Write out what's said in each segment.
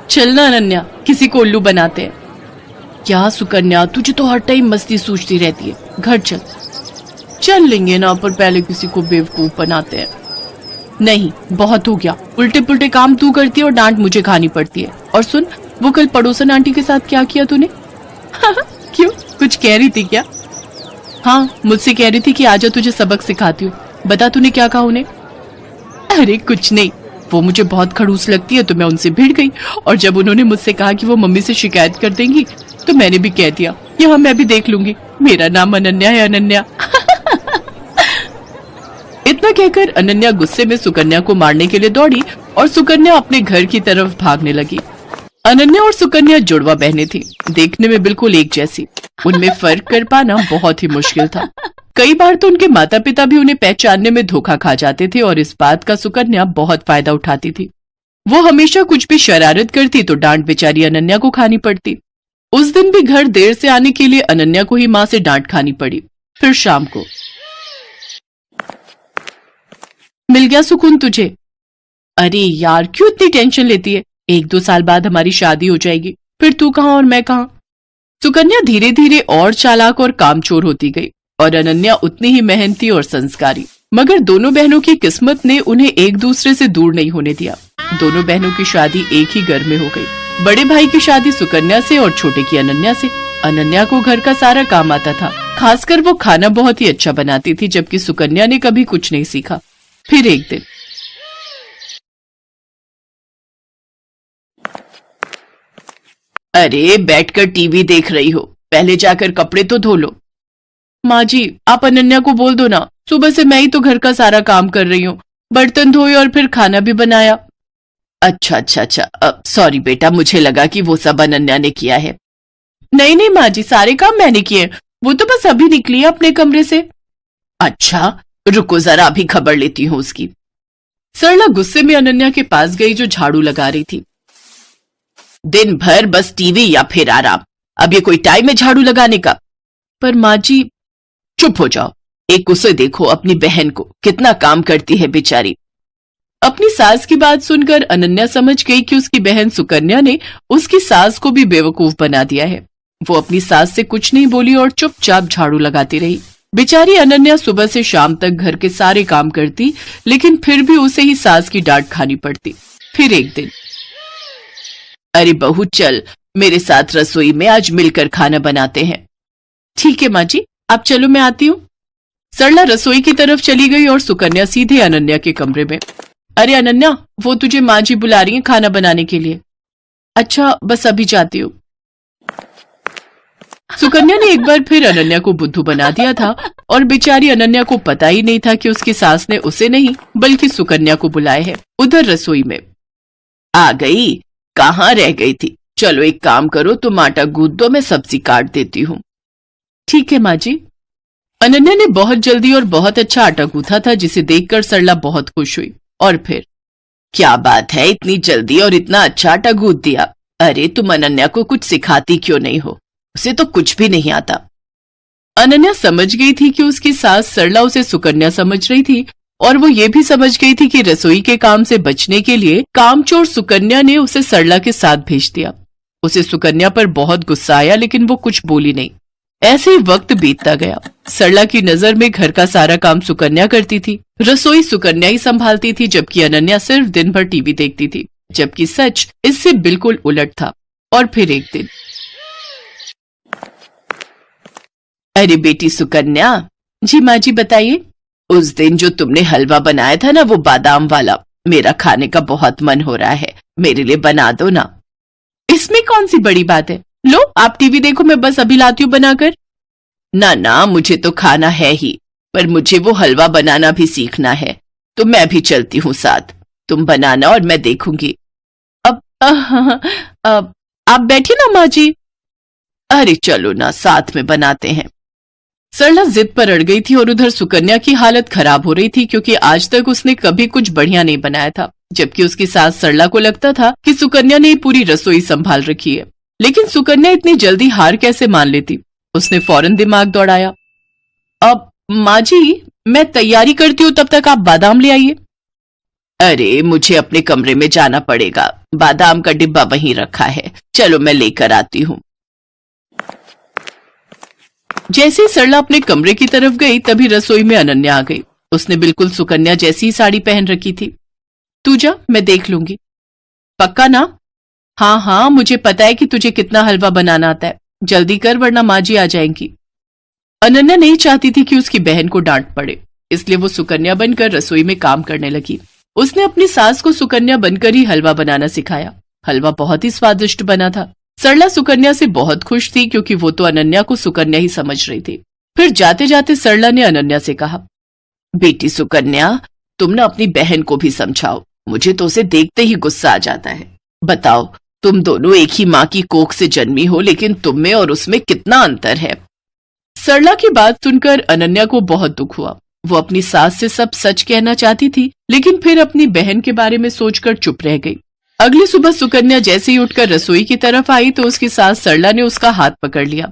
चलना अनन्या, किसी को उल्लू बनाते हैं। क्या सुकन्या, तुझे तो हर टाइम मस्ती सूझती रहती है। घर चल। चल लेंगे ना, पर पहले किसी को बेवकूफ बनाते हैं। नहीं, बहुत हो गया। उल्टे पुल्टे काम तू करती है और डांट मुझे खानी पड़ती है। और सुन, वो कल पड़ोसन आंटी के साथ क्या किया तूने? क्यों, कुछ कह रही थी क्या? हाँ, मुझसे कह रही थी कि आजा तुझे सबक सिखाती हूँ। बता तूने क्या कहा उन्हें? अरे कुछ नहीं, वो मुझे बहुत खड़ूस लगती है तो मैं उनसे भिड़ गई। और जब उन्होंने मुझसे कहा कि वो मम्मी से शिकायत कर देंगी तो मैंने भी कह दिया कि हाँ मैं भी देख लूंगी, मेरा नाम अनन्या है, अनन्या। इतना कहकर अनन्या गुस्से में सुकन्या को मारने के लिए दौड़ी और सुकन्या अपने घर की तरफ भागने लगी। अनन्या और सुकन्या जुड़वा बहनें थी, देखने में बिल्कुल एक जैसी। उनमें फर्क कर पाना बहुत ही मुश्किल था। कई बार तो उनके माता पिता भी उन्हें पहचानने में धोखा खा जाते थे और इस बात का सुकन्या बहुत फायदा उठाती थी। वो हमेशा कुछ भी शरारत करती तो डांट बेचारी अनन्या को खानी पड़ती। उस दिन भी घर देर से आने के लिए अनन्या को ही माँ से डांट खानी पड़ी। फिर शाम को, मिल गया सुकून तुझे? अरे यार, क्यों इतनी टेंशन लेती है? 1-2 साल बाद हमारी शादी हो जाएगी, फिर तू कहाँ और मैं कहाँ। सुकन्या धीरे धीरे और चालाक और कामचोर होती गई और अनन्या उतनी ही मेहनती और संस्कारी। मगर दोनों बहनों की किस्मत ने उन्हें एक दूसरे से दूर नहीं होने दिया। दोनों बहनों की शादी एक ही घर में हो गई। बड़े भाई की शादी सुकन्या से और छोटे की अनन्या से। अनन्या को घर का सारा काम आता था, खासकर वो खाना बहुत ही अच्छा बनाती थी, जबकि सुकन्या ने कभी कुछ नहीं सीखा। फिर एक दिन, अरे बैठकर टीवी देख रही हो, पहले जाकर कपड़े तो धो लो। माँ जी, आप अनन्या को बोल दो ना, सुबह से मैं ही तो घर का सारा काम कर रही हूँ, बर्तन धोए और फिर खाना भी बनाया। अच्छा, सॉरी बेटा, मुझे लगा कि वो सब अनन्या ने किया है। नहीं नहीं माँ जी, सारे काम मैंने किए, वो तो बस अभी निकली है अपने कमरे से। अच्छा, रुको जरा, अभी खबर लेती हूँ उसकी। सरला गुस्से में अनन्या के पास गई जो झाड़ू लगा रही थी। दिन भर बस टीवी या फिर आराम, अब ये कोई टाइम है झाड़ू लगाने का? पर माँ जी। चुप हो जाओ, एक उसे देखो, अपनी बहन को, कितना काम करती है बेचारी। अपनी सास की बात सुनकर अनन्या समझ गई कि उसकी बहन सुकन्या ने उसकी सास को भी बेवकूफ बना दिया है। वो अपनी सास से कुछ नहीं बोली और चुपचाप झाड़ू लगाती रही। बेचारी अनन्या सुबह से शाम तक घर के सारे काम करती, लेकिन फिर भी उसे ही सास की डांट खानी पड़ती। फिर एक दिन, अरे बहू चल, मेरे साथ रसोई में आज मिलकर खाना बनाते हैं। ठीक है माँ जी, आप चलो, मैं आती हूँ। सरला रसोई की तरफ चली गई और सुकन्या सीधे अनन्या के कमरे में। अरे अनन्या, वो तुझे माँ जी बुला रही है खाना बनाने के लिए। अच्छा, बस अभी जाती हूँ। सुकन्या ने एक बार फिर अनन्या को बुद्धू बना दिया था और बेचारी अनन्या को पता ही नहीं था कि उसकी सास ने उसे नहीं बल्कि सुकन्या को बुलाया है। उधर रसोई में, आ गई, कहाँ रह गई थी? चलो एक काम करो, तुम आटा गूंथ दो, मैं सब्जी काट देती हूँ। ठीक है माँ जी। अनन्या ने बहुत जल्दी और बहुत अच्छा आटा गूंथा था, जिसे देखकर सरला बहुत खुश हुई। और फिर, क्या बात है, इतनी जल्दी और इतना अच्छा आटा गूंथ दिया। अरे तुम अनन्या को कुछ सिखाती क्यों नहीं हो? उसे तो कुछ भी नहीं आता। अनन्या समझ गई थी कि उसकी सास सरला उसे सुकन्या समझ रही थी और वो ये भी समझ गई थी कि रसोई के काम से बचने के लिए कामचोर सुकन्या ने उसे सरला के साथ भेज दिया। उसे सुकन्या पर बहुत गुस्सा आया, लेकिन वो कुछ बोली नहीं। ऐसे ही वक्त बीतता गया। सरला की नजर में घर का सारा काम सुकन्या करती थी, रसोई सुकन्या ही संभालती थी, जबकि अनन्या सिर्फ दिन भर टीवी देखती थी, जबकि सच इससे बिल्कुल उलट था। और फिर एक दिन, अरे बेटी सुकन्या। जी माँ जी, बताइए। उस दिन जो तुमने हलवा बनाया था ना, वो बादाम वाला, मेरा खाने का बहुत मन हो रहा है, मेरे लिए बना दो ना। इसमें कौन सी बड़ी बात है, लो आप टीवी देखो, मैं बस अभी लाती हूँ बनाकर। ना ना, मुझे तो खाना है ही, पर मुझे वो हलवा बनाना भी सीखना है, तो मैं भी चलती हूँ साथ। तुम बनाना और मैं देखूंगी। अब आप बैठिए ना माँ जी। अरे चलो ना, साथ में बनाते हैं। सरला जिद पर अड़ गई थी और उधर सुकन्या की हालत खराब हो रही थी, क्योंकि आज तक उसने कभी कुछ बढ़िया नहीं बनाया था, जबकि उसकी सास सरला को लगता था कि सुकन्या ने पूरी रसोई संभाल रखी है। लेकिन सुकन्या इतनी जल्दी हार कैसे मान लेती? उसने फौरन दिमाग दौड़ाया। अब माँ जी, मैं तैयारी करती हूँ, तब तक आप बादाम ले आइए। अरे मुझे अपने कमरे में जाना पड़ेगा, बादाम का डिब्बा वहीं रखा है, चलो मैं लेकर आती हूँ। जैसे ही सरला अपने कमरे की तरफ गई तभी रसोई में अनन्या आ गई। उसने बिल्कुल सुकन्या जैसी ही साड़ी पहन रखी थी। तू जा, मैं देख लूंगी। पक्का ना? हाँ हाँ, मुझे पता है कि तुझे कितना हलवा बनाना आता है, जल्दी कर वरना माँ जी आ जाएंगी। अनन्या नहीं चाहती थी कि उसकी बहन को डांट पड़े, इसलिए वो सुकन्या बनकर रसोई में काम करने लगी। उसने अपनी सास को सुकन्या बनकर ही हलवा बनाना सिखाया। हलवा बहुत ही स्वादिष्ट बना था। सरला सुकन्या से बहुत खुश थी क्योंकि वो तो अनन्या को सुकन्या ही समझ रही थी। फिर जाते जाते सरला ने अनन्या से कहा, बेटी सुकन्या, तुम ना अपनी बहन को भी समझाओ, मुझे तो उसे देखते ही गुस्सा आ जाता है। बताओ, तुम दोनों एक ही माँ की कोख से जन्मी हो, लेकिन तुम में और उसमें कितना अंतर है। सरला की बात सुनकर अनन्या को बहुत दुख हुआ। वो अपनी सास से सब सच कहना चाहती थी, लेकिन फिर अपनी बहन के बारे में सोचकर चुप रह गई। अगली सुबह सुकन्या जैसे ही उठकर रसोई की तरफ आई तो उसकी सास सरला ने उसका हाथ पकड़ लिया।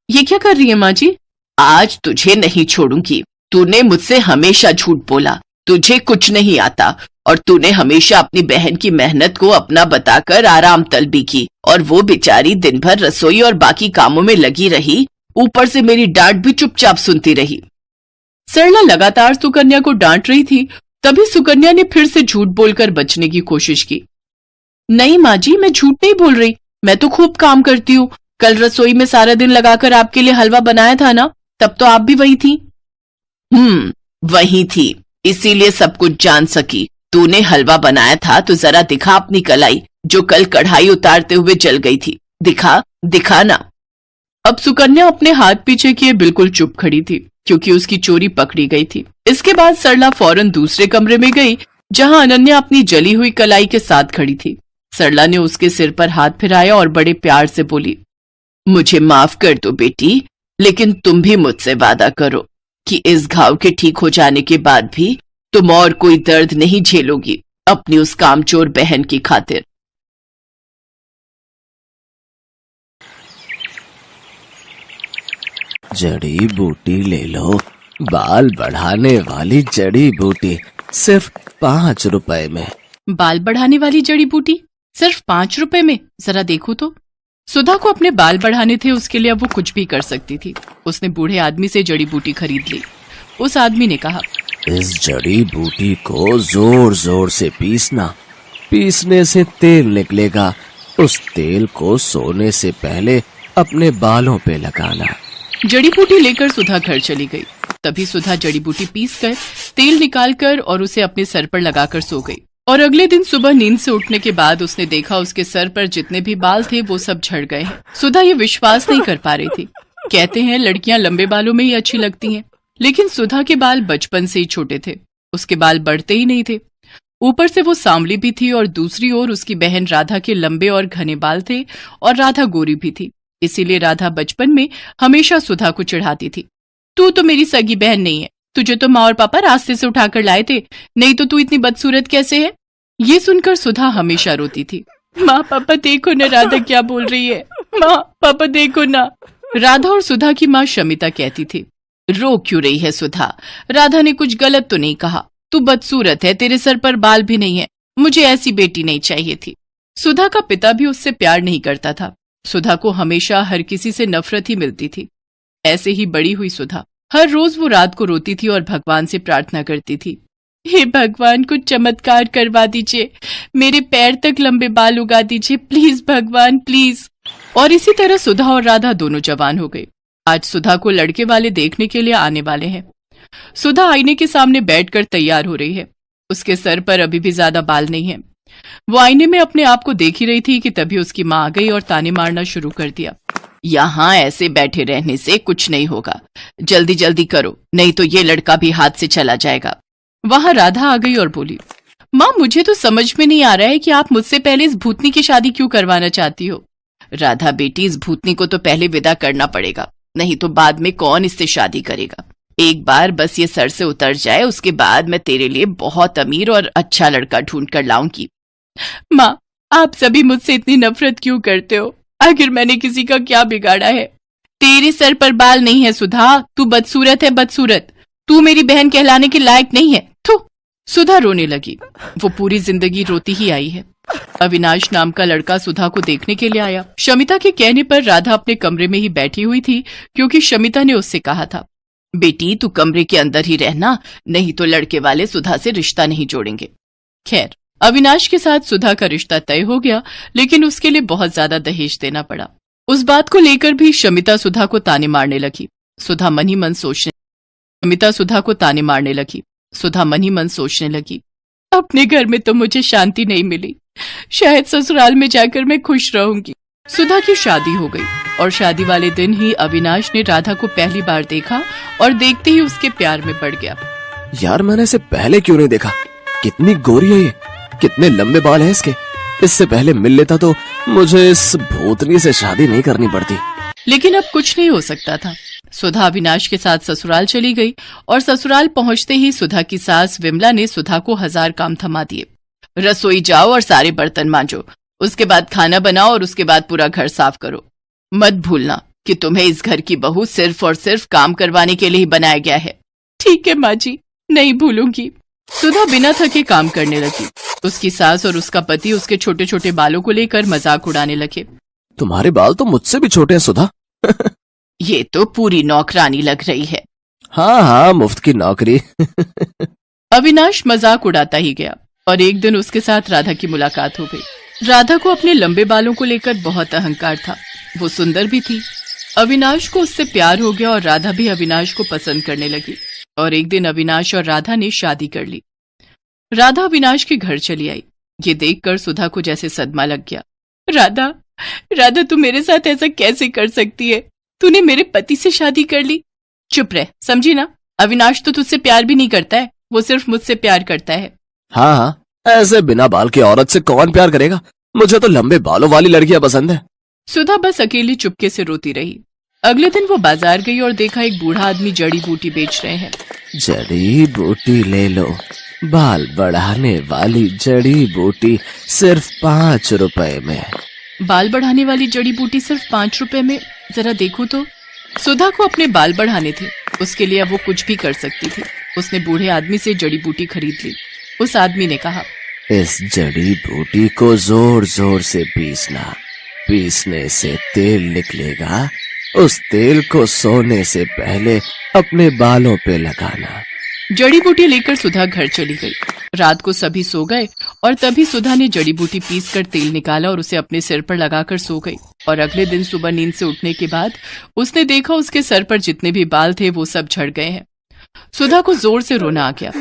ये क्या कर रही है माँ जी? आज तुझे नहीं छोड़ूंगी। तूने मुझसे हमेशा झूठ बोला, तुझे कुछ नहीं आता, और तूने हमेशा अपनी बहन की मेहनत को अपना बताकर आराम तलबी की, और वो बेचारी दिन भर रसोई और बाकी कामों में लगी रही, ऊपर से मेरी डांट भी चुपचाप सुनती रही। सरला लगातार सुकन्या को डांट रही थी, तभी सुकन्या ने फिर से झूठ बोलकर बचने की कोशिश की। नहीं माँ जी, मैं झूठ नहीं बोल रही, मैं तो खूब काम करती हूँ। कल रसोई में सारा दिन लगाकर आपके लिए हलवा बनाया था ना, तब तो आप भी वही थी। वही थी, इसीलिए सब कुछ जान सकी। तूने हलवा बनाया था तो जरा दिखा अपनी कलाई, जो कल कढ़ाई उतारते हुए जल गई थी। दिखा दिखा ना। अब सुकन्या अपने हाथ पीछे किए बिल्कुल चुप खड़ी थी, क्योंकि उसकी चोरी पकड़ी गई थी। इसके बाद सरला फौरन दूसरे कमरे में गई, जहां अनन्या अपनी जली हुई कलाई के साथ खड़ी थी। सरला ने उसके सिर पर हाथ फिराया और बड़े प्यार से बोली, मुझे माफ कर दो बेटी, लेकिन तुम भी मुझसे वादा करो कि इस घाव के ठीक हो जाने के बाद भी तुम और कोई दर्द नहीं झेलोगी अपनी उस कामचोर बहन की खातिर। जड़ी बूटी ले लो, बाल बढ़ाने वाली जड़ी बूटी, सिर्फ 5 रुपए में। बाल बढ़ाने वाली जड़ी बूटी सिर्फ 5 रुपए में? जरा देखो तो। सुधा को अपने बाल बढ़ाने थे, उसके लिए अब वो कुछ भी कर सकती थी। उसने बूढ़े आदमी से जड़ी बूटी खरीद ली। उस आदमी ने कहा, इस जड़ी बूटी को जोर जोर से पीसना, पीसने से तेल निकलेगा। उस तेल को सोने से पहले अपने बालों पे लगाना। जड़ी बूटी लेकर सुधा घर चली गई। तभी सुधा जड़ी बूटी पीसकर तेल निकालकर और उसे अपने सर पर लगाकर सो गई। और अगले दिन सुबह नींद से उठने के बाद उसने देखा उसके सर पर जितने भी बाल थे वो सब झड़ गए हैं। सुधा ये विश्वास नहीं कर पा रही थी। कहते हैं लड़कियां लंबे बालों में ही अच्छी लगती हैं, लेकिन सुधा के बाल बचपन से ही छोटे थे। उसके बाल बढ़ते ही नहीं थे। ऊपर से वो सांवली भी थी और दूसरी ओर उसकी बहन राधा के लंबे और घने बाल थे और राधा गोरी भी थी। इसीलिए राधा बचपन में हमेशा सुधा को चिढ़ाती थी, तू तो मेरी सगी बहन नहीं है, तुझे तो माँ और पापा रास्ते से उठाकर लाए थे, नहीं तो तू इतनी बदसूरत कैसे है। ये सुनकर सुधा हमेशा रोती थी। माँ पापा देखो ना राधा क्या बोल रही है, माँ पापा देखो ना। राधा और सुधा की माँ शमिता कहती थी, रो क्यों रही है सुधा, राधा ने कुछ गलत तो नहीं कहा, तू बदसूरत है, तेरे सर पर बाल भी नहीं है, मुझे ऐसी बेटी नहीं चाहिए थी। सुधा का पिता भी उससे प्यार नहीं करता था। सुधा को हमेशा हर किसी से नफरत ही मिलती थी। ऐसे ही बड़ी हुई सुधा। हर रोज वो रात को रोती थी और भगवान से प्रार्थना करती थी, हे भगवान कुछ चमत्कार करवा दीजिए, मेरे पैर तक लंबे बाल उगा दीजिए, प्लीज भगवान प्लीज। और इसी तरह सुधा और राधा दोनों जवान हो गए। आज सुधा को लड़के वाले देखने के लिए आने वाले हैं। सुधा आईने के सामने बैठकर तैयार हो रही है। उसके सर पर अभी भी ज्यादा बाल नहीं है। वो आईने में अपने आप को देख ही रही थी कि तभी उसकी माँ आ गई और ताने मारना शुरू कर दिया, यहाँ ऐसे बैठे रहने से कुछ नहीं होगा, जल्दी जल्दी करो, नहीं तो ये लड़का भी हाथ से चला जाएगा। वहां राधा आ गई और बोली, माँ मुझे तो समझ में नहीं आ रहा है कि आप मुझसे पहले इस भूतनी की शादी क्यों करवाना चाहती हो। राधा बेटी, इस भूतनी को तो पहले विदा करना पड़ेगा, नहीं तो बाद में कौन इससे शादी करेगा। एक बार बस ये सर से उतर जाए, उसके बाद मैं तेरे लिए बहुत अमीर और अच्छा लड़का ढूंढ कर लाऊंगी। माँ आप सभी मुझसे इतनी नफरत क्यों करते हो, आखिर मैंने किसी का क्या बिगाड़ा है। तेरे सर पर बाल नहीं है सुधा, तू बदसूरत है बदसूरत, तू मेरी बहन कहलाने के लायक नहीं है। थू, सुधा रोने लगी। वो पूरी जिंदगी रोती ही आई है। अविनाश नाम का लड़का सुधा को देखने के लिए आया। शमिता के कहने पर राधा अपने कमरे में ही बैठी हुई थी, क्योंकि शमिता ने उससे कहा था, बेटी तू कमरे के अंदर ही रहना, नहीं तो लड़के वाले सुधा से रिश्ता नहीं जोड़ेंगे। खैर, अविनाश के साथ सुधा का रिश्ता तय हो गया, लेकिन उसके लिए बहुत ज्यादा दहेज देना पड़ा। उस बात को लेकर भी शमिता सुधा को ताने मारने लगी। सुधा मन ही मन सोचने लगी, अपने घर में तो मुझे शांति नहीं मिली, शायद ससुराल में जाकर मैं खुश रहूंगी। सुधा की शादी हो गई और शादी वाले दिन ही अविनाश ने राधा को पहली बार देखा और देखते ही उसके प्यार में पड़ गया। यार मैंने इसे पहले क्यों नहीं देखा? कितनी गोरी है ये, कितने लंबे बाल हैं इसके। इससे पहले मिल लेता तो मुझे इस भूतनी से शादी नहीं करनी पड़ती। लेकिन अब कुछ नहीं हो सकता था। सुधा अविनाश के साथ ससुराल चली गई और ससुराल पहुंचते ही सुधा की सास विमला ने सुधा को 1000 काम थमा दिए। रसोई जाओ और सारे बर्तन मांजो, उसके बाद खाना बनाओ और उसके बाद पूरा घर साफ करो। मत भूलना कि तुम्हें इस घर की बहू सिर्फ और सिर्फ काम करवाने के लिए ही बनाया गया है। ठीक है माँ जी, नहीं भूलूंगी। सुधा बिना थके काम करने लगी। उसकी सास और उसका पति उसके छोटे छोटे बालों को लेकर मजाक उड़ाने लगे। तुम्हारे बाल तो मुझसे भी छोटे हैं सुधा। ये तो पूरी नौकरानी लग रही है। हाँ, मुफ्त की नौकरी। अविनाश मजाक उड़ाता ही गया और एक दिन उसके साथ राधा की मुलाकात हो गई। राधा को अपने लंबे बालों को लेकर बहुत अहंकार था। वो सुंदर भी थी। अविनाश को उससे प्यार हो गया और राधा भी अविनाश को पसंद करने लगी और एक दिन अविनाश और राधा ने शादी कर ली। राधा अविनाश के घर चली आई। ये देखकर सुधा को जैसे सदमा लग गया। राधा तू मेरे साथ ऐसा कैसे कर सकती है? तूने मेरे पति से शादी कर ली। चुप रह, समझी ना? अविनाश तो तुझसे प्यार भी नहीं करता है, वो सिर्फ मुझसे प्यार करता है। हाँ, ऐसे बिना बाल की औरत से कौन प्यार करेगा? मुझे तो लंबे बालों वाली लड़कियां पसंद है। सुधा बस अकेली चुपके से रोती रही। अगले दिन वो बाजार गई और देखा एक बूढ़ा आदमी जड़ी बूटी बेच रहे हैं। जड़ी बूटी ले लो, बाल बढ़ाने वाली जड़ी बूटी सिर्फ 5 रुपए में। बाल बढ़ाने वाली जड़ी बूटी सिर्फ 5 रुपए में? जरा देखो तो। सुधा को अपने बाल बढ़ाने थे, उसके लिए अब वो कुछ भी कर सकती थी। उसने बूढ़े आदमी से जड़ी बूटी खरीद ली। उस आदमी ने कहा, इस जड़ी बूटी को जोर जोर से पीसना, पीसने से तेल निकलेगा। उस तेल को सोने से पहले अपने बालों पे लगाना। जड़ी बूटी लेकर सुधा घर चली गई। रात को सभी सो गए और तभी सुधा ने जड़ी बूटी पीसकर तेल निकाला और उसे अपने सिर पर लगाकर सो गई। और अगले दिन सुबह नींद से उठने के बाद उसने देखा उसके सर पर जितने भी बाल थे वो सब झड़ गए हैं। सुधा को जोर से रोना आ गया।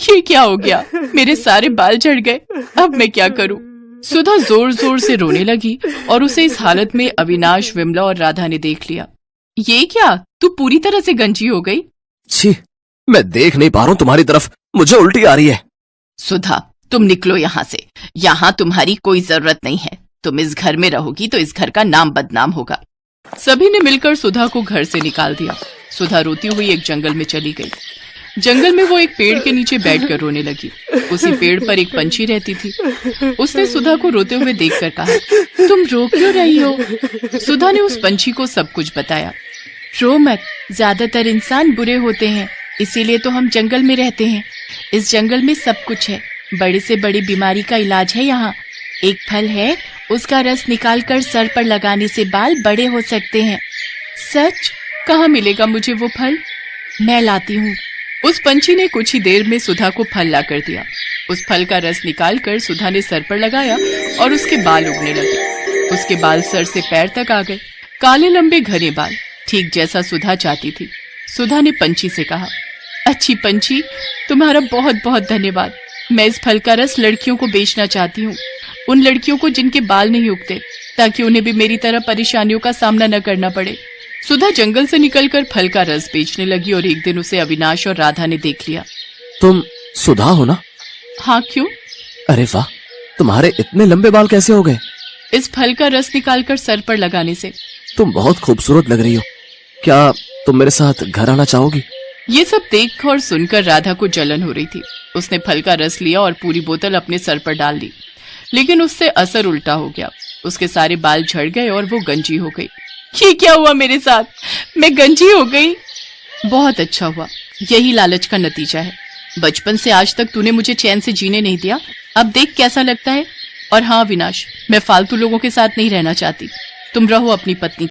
ये क्या हो गया? मेरे सारे बाल झड़ गए, अब मैं क्या करूं? सुधा जोर जोर से रोने लगी और उसे इस हालत में अविनाश, विमला और राधा ने देख लिया। ये क्या, तू पूरी तरह से गंजी हो गई? छी, मैं देख नहीं पा रहा हूँ तुम्हारी तरफ, मुझे उल्टी आ रही है। सुधा, तुम निकलो यहाँ से। यहाँ तुम्हारी कोई जरूरत नहीं है। तुम इस घर में रहोगी तो इस घर का नाम बदनाम होगा। सभी ने मिलकर सुधा को घर से निकाल दिया। सुधा रोती हुई एक जंगल में चली गई। जंगल में वो एक पेड़ के नीचे बैठकर रोने लगी। उसी पेड़ पर एक पंछी रहती थी। उसने सुधा को रोते हुए देखकर कहा, तुम रो क्यों रही हो? सुधा ने उस पंछी को सब कुछ बताया। रो मत, ज्यादातर इंसान बुरे होते हैं, इसीलिए तो हम जंगल में रहते हैं। इस जंगल में सब कुछ है, बड़ी से बड़ी बीमारी का इलाज है यहाँ। एक फल है, उसका रस निकालकर सर पर लगाने से बाल बड़े हो सकते हैं। सच? कहाँ मिलेगा मुझे वो फल? मैं लाती हूँ। उस पंछी ने कुछ ही देर में सुधा को फल ला कर दिया। उस फल का रस निकालकर सुधा ने सर पर लगाया और उसके बाल उगने लगे। उसके बाल सर से पैर तक आ गए, काले लंबे घने बाल, ठीक जैसा सुधा चाहती थी। सुधा ने पंछी से कहा, अच्छी पंछी, तुम्हारा बहुत बहुत धन्यवाद। मैं इस फल का रस लड़कियों को बेचना चाहती हूँ, उन लड़कियों को जिनके बाल नहीं उगते, ताकि उन्हें भी मेरी तरह परेशानियों का सामना न करना पड़े। सुधा जंगल से निकलकर फल का रस बेचने लगी और एक दिन उसे अविनाश और राधा ने देख लिया। तुम सुधा हो ना? हाँ, क्यों? अरे वाह, तुम्हारे इतने लंबे बाल कैसे हो गए? इस फल का रस निकालकर सर पर लगाने से। तुम बहुत खूबसूरत लग रही हो। क्या तुम मेरे साथ घर आना चाहोगी? ये सब देख और सुनकर राधा को जलन हो रही थी। उसने फल का रस लिया और पूरी बोतल अपने सर पर डाल ली, लेकिन उससे असर उल्टा हो गया। उसके सारे बाल झड़ गए और वो गंजी हो गई। ये क्या हुआ मेरे साथ? मैं गंजी हो गई। बहुत अच्छा हुआ, यही लालच का नतीजा है। बचपन से आज तक तूने मुझे चैन से जीने नहीं दिया, अब देख कैसा लगता है। और हाँ अविनाश, मैं फालतू लोगों के साथ नहीं रहना चाहती, तुम रहो अपनी पत्नी